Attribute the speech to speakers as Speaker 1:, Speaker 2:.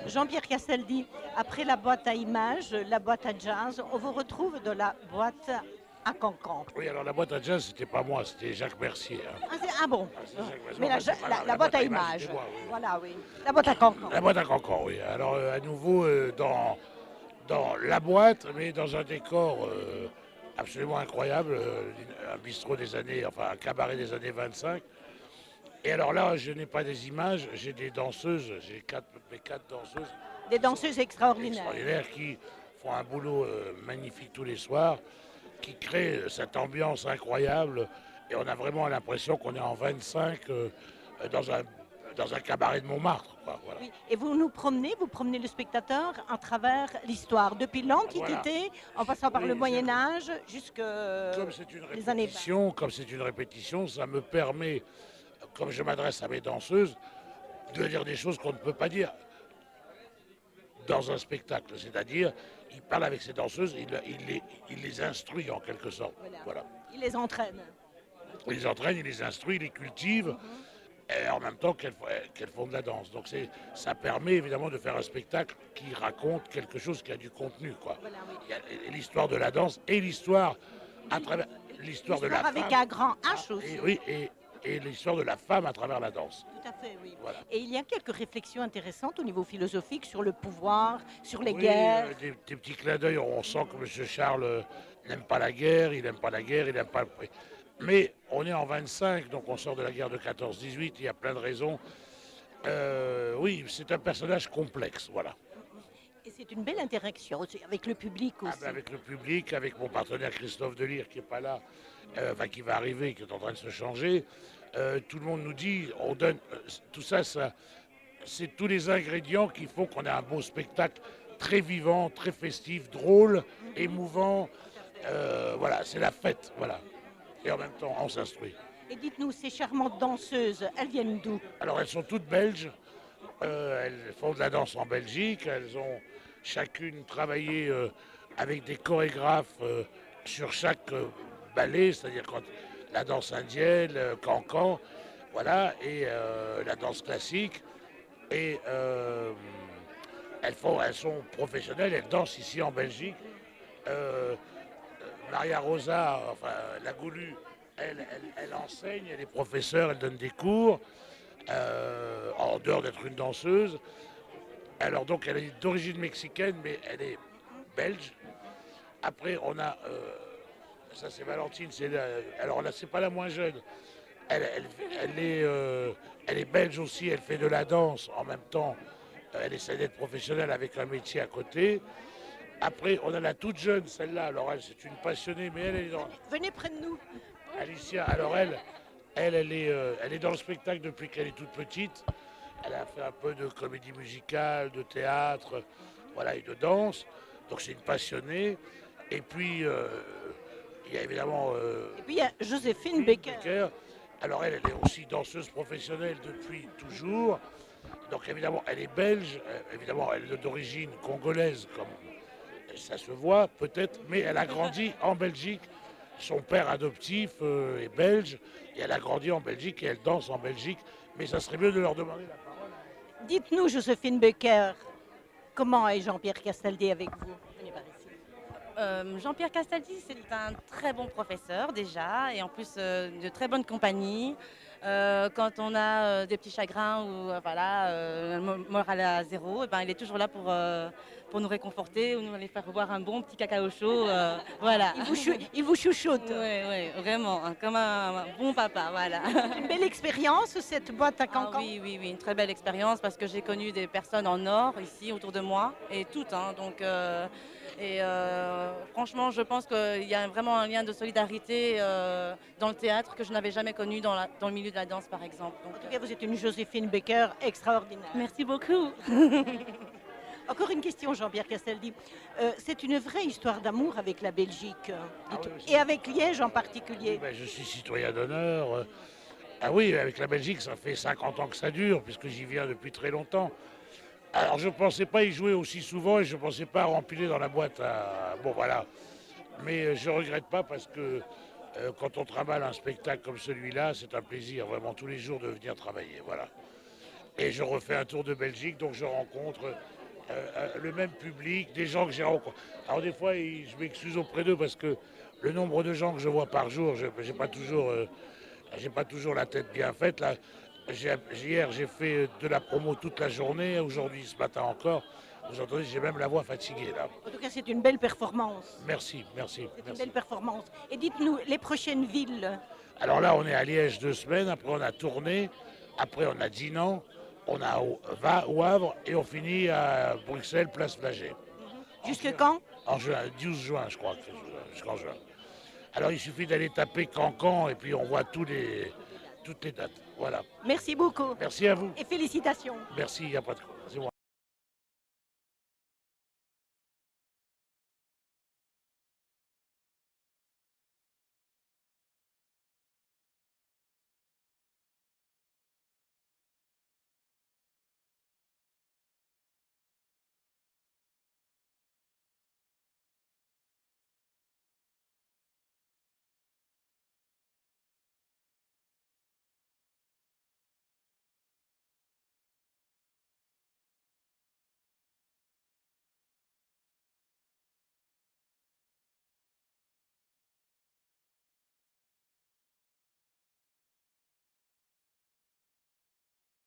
Speaker 1: Jean-Pierre Castaldi, après la boîte à images, la boîte à jazz, on vous retrouve de la boîte à cancan.
Speaker 2: Oui, alors la boîte à jazz, c'était pas moi, c'était Jacques Mercier. Hein.
Speaker 1: Ah bon.
Speaker 2: C'est Jacques Mercier.
Speaker 1: Mais la boîte à images,
Speaker 2: c'était moi, oui.
Speaker 1: voilà, oui. La boîte à cancan.
Speaker 2: La boîte à cancan, oui. Alors, à nouveau, dans la boîte, mais dans un décor absolument incroyable, un bistrot des années, enfin un cabaret des années 25. Et alors là, je n'ai pas des images, j'ai des danseuses, j'ai mes quatre danseuses.
Speaker 1: Des danseuses extraordinaires.
Speaker 2: Extraordinaires qui font un boulot magnifique tous les soirs, qui créent cette ambiance incroyable. Et on a vraiment l'impression qu'on est en 25 dans un cabaret de Montmartre. Quoi, voilà.
Speaker 1: Oui. Et vous promenez le spectateur à travers l'histoire, depuis l'Antiquité, en passant par le Moyen-Âge, jusqu'aux les années 20.
Speaker 2: Comme c'est une répétition, ça me permet, comme je m'adresse à mes danseuses, de dire des choses qu'on ne peut pas dire dans un spectacle. C'est-à-dire, il parle avec ses danseuses, il les instruit en quelque sorte. Voilà.
Speaker 1: Il les entraîne.
Speaker 2: Il les entraîne, il les instruit, il les cultive, et en même temps qu'elles font de la danse. Donc ça permet évidemment de faire un spectacle qui raconte quelque chose qui a du contenu. Quoi.
Speaker 1: Voilà, oui.
Speaker 2: Il y a l'histoire de la danse et l'histoire à travers l'histoire de la femme.
Speaker 1: Avec un grand H aussi.
Speaker 2: Et l'histoire de la femme à travers la danse.
Speaker 1: Tout à fait, oui.
Speaker 2: Voilà.
Speaker 1: Et il y a quelques réflexions intéressantes au niveau philosophique sur le pouvoir, sur les guerres.
Speaker 2: Des petits clins d'œil, on sent que M. Charles n'aime pas la guerre, il n'aime pas la guerre, il n'aime pas le... Mais on est en 25, donc on sort de la guerre de 14-18, il y a plein de raisons. Oui, c'est un personnage complexe, voilà.
Speaker 1: Et c'est une belle interaction aussi, avec le public aussi.
Speaker 2: Avec le public, avec mon partenaire Christophe Delire qui n'est pas là, qui va arriver, qui est en train de se changer. Tout le monde nous dit, on donne tout ça, c'est tous les ingrédients qui font qu'on a un beau spectacle très vivant, très festif, drôle, émouvant. Voilà, c'est la fête, voilà. Et en même temps, on s'instruit.
Speaker 1: Et dites-nous, ces charmantes danseuses, elles viennent d'où?
Speaker 2: Alors, elles sont toutes belges. Elles font de la danse en Belgique. Elles ont chacune travaillé avec des chorégraphes sur chaque ballet, c'est-à-dire quand la danse indienne, le cancan, voilà, et la danse classique. Et elles sont professionnelles, elles dansent ici en Belgique. Maria Rosa, enfin la Goulue, elle enseigne, elle est professeure, elle donne des cours, en dehors d'être une danseuse. Alors donc elle est d'origine mexicaine, mais elle est belge. Après on a, ça c'est Valentine, alors là c'est pas la moins jeune. Elle est belge aussi, elle fait de la danse en même temps. Elle essaie d'être professionnelle avec un métier à côté. Après, on a la toute jeune, celle-là. Alors, elle, c'est une passionnée, mais elle est dans...
Speaker 1: Venez près de nous.
Speaker 2: Alicia, alors elle est dans le spectacle depuis qu'elle est toute petite. Elle a fait un peu de comédie musicale, de théâtre, voilà, et de danse. Donc, c'est une passionnée. Et puis, il y a évidemment...
Speaker 1: Et puis, il y a Joséphine Becker.
Speaker 2: Alors, elle est aussi danseuse professionnelle depuis toujours. Donc, évidemment, elle est belge. Évidemment, elle est d'origine congolaise, comme... Ça se voit peut-être, mais elle a grandi en Belgique. Son père adoptif est belge, et elle a grandi en Belgique et elle danse en Belgique. Mais ça serait mieux de leur demander la parole.
Speaker 1: Dites-nous, Joséphine Becker, comment est Jean-Pierre Castaldi avec vous? Venez par ici.
Speaker 3: Jean-Pierre Castaldi, c'est un très bon professeur déjà, et en plus de très bonne compagnie. Quand on a des petits chagrins ou voilà, le moral à zéro, et ben, il est toujours là pour nous réconforter ou nous aller faire boire un bon petit cacao chaud. Voilà.
Speaker 1: Il vous chouchoute.
Speaker 3: Oui, vraiment, hein, comme un bon papa, voilà.
Speaker 1: Une belle expérience, cette boîte à
Speaker 3: Ah
Speaker 1: cancan.
Speaker 3: oui, une très belle expérience parce que j'ai connu des personnes en or ici autour de moi et toutes. Hein, donc, franchement, je pense qu'il y a vraiment un lien de solidarité dans le théâtre que je n'avais jamais connu dans le milieu de la danse, par exemple. Donc,
Speaker 1: En tout cas, vous êtes une Joséphine Baker extraordinaire.
Speaker 3: merci beaucoup.
Speaker 1: Encore une question, Jean-Pierre Castaldi. C'est une vraie histoire d'amour avec la Belgique, et avec Liège en particulier.
Speaker 2: Oui, ben, je suis citoyen d'honneur. Ah oui, avec la Belgique, ça fait 50 ans que ça dure, puisque j'y viens depuis très longtemps. Alors je ne pensais pas y jouer aussi souvent et je ne pensais pas rempiler dans la boîte à... Bon voilà. Mais je ne regrette pas parce que quand on travaille un spectacle comme celui-là, c'est un plaisir vraiment tous les jours de venir travailler. Voilà. Et je refais un tour de Belgique, donc je rencontre le même public, des gens que j'ai rencontrés. Alors des fois, je m'excuse auprès d'eux parce que le nombre de gens que je vois par jour, je n'ai pas toujours la tête bien faite. Là, hier, j'ai fait de la promo toute la journée. Aujourd'hui, ce matin encore. Vous entendez, j'ai même la voix fatiguée là.
Speaker 1: En tout cas, c'est une belle performance.
Speaker 2: Merci.
Speaker 1: C'est une belle performance. Et dites-nous, les prochaines villes.
Speaker 2: Alors là, on est à Liège 2 semaines. Après, on a Tournai. Après, on a Dinan. On a au Havre. Et on finit à Bruxelles, place Flagey.
Speaker 1: Jusque quand?
Speaker 2: En juin, 12 juin, je crois. Jusqu'en juin. Alors, il suffit d'aller taper Cancan et puis on voit toutes les dates. Voilà.
Speaker 1: Merci beaucoup.
Speaker 2: Merci à vous.
Speaker 1: Et félicitations.
Speaker 2: Merci, il n'y a pas de quoi. C'est moi.